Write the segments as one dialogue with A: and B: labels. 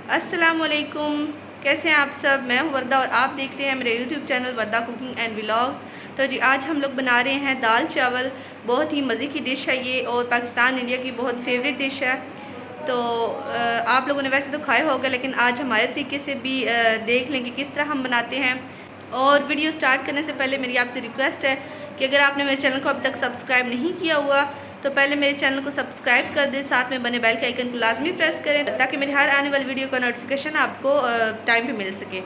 A: अस्सलामुअलैकुम, कैसे हैं आप सब। मैं हूं वर्दा और आप देख रहे हैं मेरे YouTube channel Warda cooking and vlog. तो जी आज हम लोग बना रहे हैं दाल चावल। बहुत ही मज़े की डिश है ये और पाकिस्तान इंडिया की बहुत फेवरेट डिश है। तो आप लोगों ने वैसे तो खाए होगा, लेकिन आज हमारे तरीके से भी देख लें कि किस तरह हम बनाते हैं। और वीडियो स्टार्ट करने से पहले मेरी आपसे रिक्वेस्ट है कि अगर आपने मेरे चैनल को अभी तक सब्सक्राइब नहीं किया हुआ तो पहले मेरे चैनल को सब्सक्राइब कर दें, साथ में बने बेल के आइकन को लाजमी प्रेस करें ताकि मेरी हर आने वाली वीडियो का नोटिफिकेशन आपको टाइम पे मिल सके।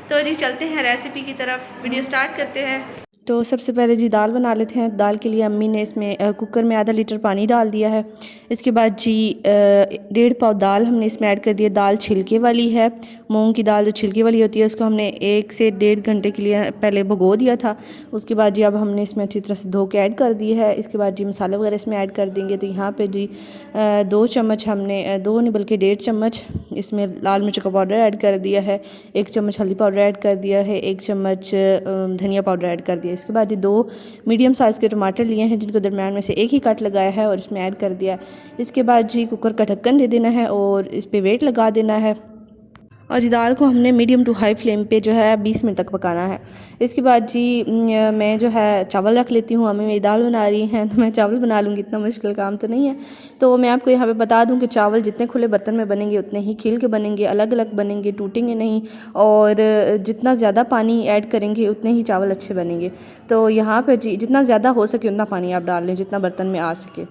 A: तो जी चलते हैं रेसिपी की तरफ, वीडियो स्टार्ट करते हैं। तो सबसे पहले जी दाल बना लेते हैं। दाल के लिए अम्मी ने इसमें कुकर में आधा लीटर पानी डाल दिया है। इसके बाद जी 1.5 पाव दाल हमने इसमें ऐड कर दिया। दाल छिलके वाली है, मूंग की दाल जो छिलके वाली होती है उसको हमने 1 से 1.5 घंटे के लिए पहले भिगो दिया था। उसके बाद जी अब हमने इसमें अच्छी तरह से धो के ऐड कर दी है। इसके बाद जी मसाले वगैरह इसमें ऐड कर देंगे। तो यहाँ पे जी 2 चम्मच हमने 2 नहीं बल्कि 1.5 चम्मच इसमें लाल मिर्च का पाउडर ऐड कर दिया है। 1 चम्मच हल्दी पाउडर ऐड कर दिया है। 1 चम्मच धनिया पाउडर ऐड कर दिया। इसके बाद ये 2 मीडियम साइज़ के टमाटर लिए हैं जिनको दरम्यान में से एक ही कट लगाया है और इसमें ऐड कर दिया। इसके बाद जी कुकर का ढक्कन दे देना है और इस पर वेट लगा देना है। और जी दाल को हमने मीडियम टू हाई फ्लेम पे जो है 20 मिनट तक पकाना है। इसके बाद जी मैं जो है चावल रख लेती हूँ। अम्मी मेरी दाल बना रही हैं तो मैं चावल बना लूँगी, इतना मुश्किल काम तो नहीं है। तो मैं आपको यहाँ पे बता दूँ कि चावल जितने खुले बर्तन में बनेंगे उतने ही खिल के बनेंगे, अलग अलग बनेंगे, टूटेंगे नहीं। और जितना ज़्यादा पानी ऐड करेंगे उतने ही चावल अच्छे बनेंगे। तो यहाँ पर जी जितना ज़्यादा हो सके उतना पानी आप डाल लें जितना बर्तन में आ सके।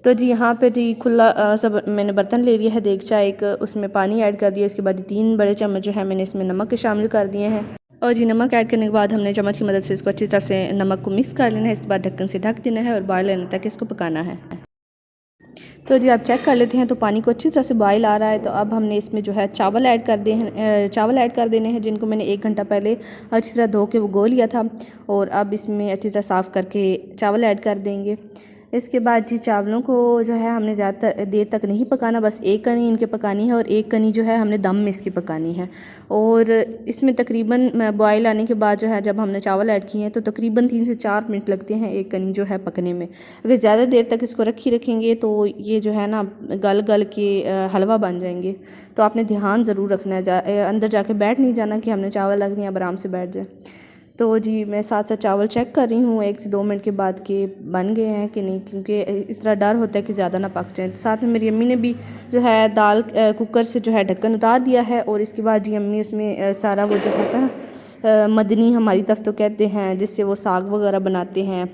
A: तो जी यहाँ पे जी खुला सब मैंने बर्तन ले लिया है, देगचा एक, उसमें पानी ऐड कर दिया। इसके बाद 3 बड़े चम्मच जो है मैंने इसमें नमक के शामिल कर दिए हैं। और जी नमक ऐड करने के बाद हमने चम्मच की मदद से इसको अच्छी तरह से नमक को मिक्स कर लेना है। इसके बाद ढक्कन से ढक देना है और बॉयल आने तक इसको पकाना है। तो जी आप चेक कर लेते हैं तो पानी को अच्छी तरह से बॉयल आ रहा है। तो अब हमने इसमें जो है चावल ऐड कर देने हैं जिनको मैंने 1 घंटा पहले अच्छी तरह धो के भिगो लिया था। और अब इसमें अच्छी तरह साफ़ करके चावल ऐड कर देंगे। इसके बाद जी चावलों को जो है हमने ज़्यादा देर तक नहीं पकाना, बस एक कनी इनके पकानी है और एक कनी जो है हमने दम में इसकी पकानी है। और इसमें तकरीबन बॉयल आने के बाद जो है जब हमने चावल ऐड किए हैं तो तकरीबन 3 से 4 मिनट लगते हैं एक कनी जो है पकने में। अगर ज़्यादा देर तक इसको रखेंगे तो ये जो है ना गल गल के हलवा बन जाएंगे। तो आपने ध्यान ज़रूर रखना है, अंदर जाके बैठ नहीं जाना कि हमने चावल रख दिया, अब आराम से बैठ जाए। तो जी मैं साथ साथ चावल चेक कर रही हूँ 1 से 2 मिनट के बाद कि बन गए हैं कि नहीं, क्योंकि इस तरह डर होता है कि ज़्यादा ना पक जाए। तो साथ में मेरी अम्मी ने भी जो है दाल कुकर से जो है ढक्कन उतार दिया है। और इसके बाद जी अम्मी उसमें सारा वो जो होता है ना मदनी हमारी तरफ तो कहते हैं जिससे वो साग वगैरह बनाते हैं,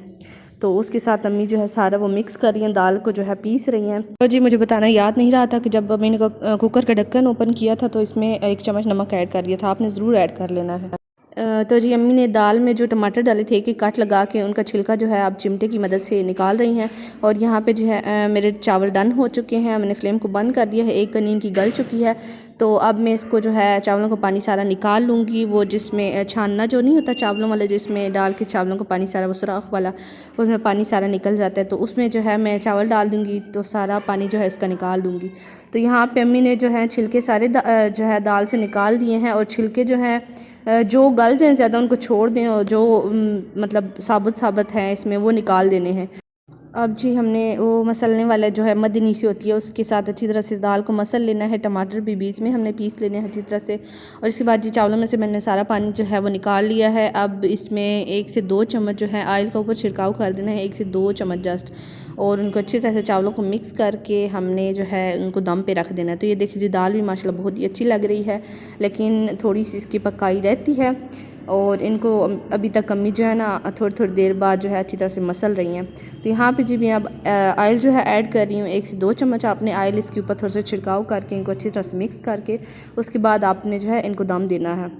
A: तो उसके साथ अम्मी जो है सारा वो मिक्स कर रही हैं, दाल को जो है पीस रही हैं। तो जी मुझे बताना याद नहीं रहा था कि जब मैंने कुकर का ढक्कन ओपन किया था तो इसमें 1 चम्मच नमक ऐड कर दिया था, आपने ज़रूर ऐड कर लेना है। तो जी अम्मी ने दाल में जो टमाटर डाले थे एक काट लगा के उनका छिलका जो है आप चिमटे की मदद से निकाल रही हैं। और यहाँ पे जो है मेरे चावल डन हो चुके हैं, मैंने फ्लेम को बंद कर दिया है, एक कनी इनकी गल चुकी है। तो अब मैं इसको जो है चावलों का पानी सारा निकाल लूँगी, वो जिसमें छानना जो नहीं होता चावलों वाला, जिसमें डाल के चावलों का पानी सारा वो सुराख वाला, उसमें पानी सारा निकल जाता है। तो उसमें जो है मैं चावल डाल दूँगी तो सारा पानी जो है इसका निकाल दूँगी। तो यहाँ पे अम्मी ने जो है छिलके सारे जो है दाल से निकाल दिए हैं। और छिलके जो हैं जो गल जाएँ ज़्यादा उनको छोड़ दें और जो मतलब साबुत हैं इसमें वो निकाल देने हैं। अब जी हमने वो मसलने वाला जो है मदनी सी होती है उसके साथ अच्छी तरह से दाल को मसल लेना है। टमाटर भी बीच में हमने पीस लेने हैं अच्छी तरह से। और इसके बाद जी चावलों में से मैंने सारा पानी जो है वो निकाल लिया है। अब इसमें 1 से 2 चम्मच जो है ऑयल का ऊपर छिड़काव कर देना है, 1 से 2 चम्मच जस्ट। और उनको अच्छी तरह से चावलों को मिक्स करके हमने जो है उनको दम पे रख देना है। तो ये देखिए जी दाल भी माशाल्लाह बहुत ही अच्छी लग रही है, लेकिन थोड़ी सी इसकी पकाई रहती है। और इनको अभी तक अम्मी जो है ना थोड़ी थोड़ी देर बाद जो है अच्छी तरह से मसल रही हैं। तो यहाँ पे जी मैं अब ऑयल जो है ऐड कर रही हूँ 1 से 2 चम्मच। आपने ऑयल इसके ऊपर थोड़ा सा छिड़काव करके इनको अच्छी तरह से मिक्स करके उसके बाद आपने जो है इनको दम देना है।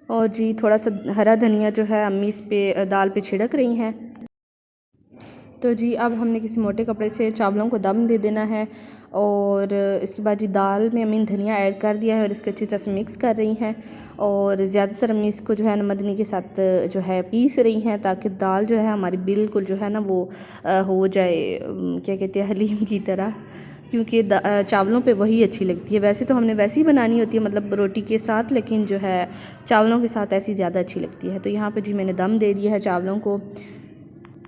A: और जी थोड़ा सा हरा धनिया जो है अम्मी इस पे दाल पे छिड़क रही हैं। तो जी अब हमने किसी मोटे कपड़े से चावलों को दम दे देना है। और इसके बाद जी दाल में अम्मी ने धनिया ऐड कर दिया है और इसको अच्छी तरह से मिक्स कर रही हैं। और ज़्यादातर अम्मी इसको जो है ना मदनी के साथ जो है पीस रही हैं ताकि दाल जो है हमारी बिल्कुल जो है ना वो हो जाए क्या कहते हैं हलीम की तरह, क्योंकि चावलों पे वही अच्छी लगती है। वैसे तो हमने वैसे ही बनानी होती है मतलब रोटी के साथ, लेकिन जो है चावलों के साथ ऐसी ज़्यादा अच्छी लगती है। तो यहाँ पे जी मैंने दम दे दिया है चावलों को।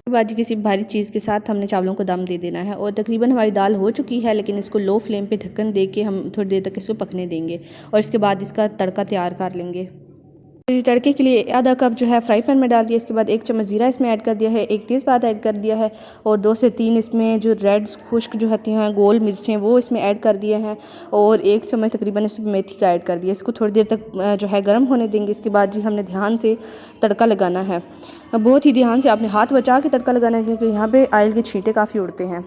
A: बाद जी किसी भारी चीज़ के साथ हमने चावलों को दम दे देना है। और तकरीबन हमारी दाल हो चुकी है, लेकिन इसको लो फ्लेम पे ढक्कन दे के हम थोड़ी देर तक इसको पकने देंगे और इसके बाद इसका तड़का तैयार कर लेंगे। तड़के के लिए आधा कप जो है फ्राई पैन में डाल दिया। इसके बाद 1 चम्मच ज़ीरा इसमें ऐड कर दिया है, 1 तेज़पात ऐड कर दिया है और 2 से 3 इसमें जो रेड खुश्क जो होती हैं गोल मिर्चें वो इसमें ऐड कर दिए हैं और 1 चम्मच तकरीबन इसमें मेथी का ऐड कर दिया। इसको थोड़ी देर तक जो है गर्म होने देंगे। इसके बाद जी हमने ध्यान से तड़का लगाना है, बहुत ही ध्यान से आपने हाथ बचा के तड़का लगाना है, क्योंकि यहाँ पर ऑयल के छींटे काफ़ी उड़ते हैं।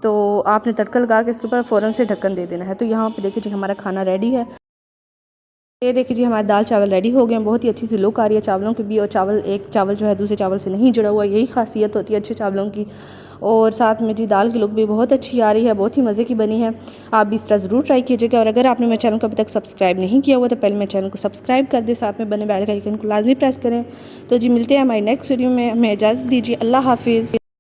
A: तो आपने तड़का लगा के इसके ऊपर फ़ौरन से ढक्कन दे देना है। तो यहाँ पर देखिए जी हमारा खाना रेडी है। ये देखिए जी हमारे दाल चावल रेडी हो गए हैं। बहुत ही अच्छी सी लुक आ रही है चावलों की भी, और एक चावल जो है दूसरे चावल से नहीं जुड़ा हुआ, यही खासियत होती है अच्छे चावलों की। और साथ में जी दाल की लुक भी बहुत अच्छी आ रही है, बहुत ही मज़े की बनी है। आप भी इस तरह ज़रूर ट्राई कीजिएगा। और अगर आपने मेरे चैनल को अभी तक सब्सक्राइब नहीं किया हुआ तो पहले मेरे चैनल को सब्सक्राइब कर दें, साथ में बने बेल का आइकन को लाजमी प्रेस करें। तो जी मिलते हैं हमारी नेक्स्ट वीडियो में, हमें इजाज़त दीजिए। अल्लाह हाफिज़।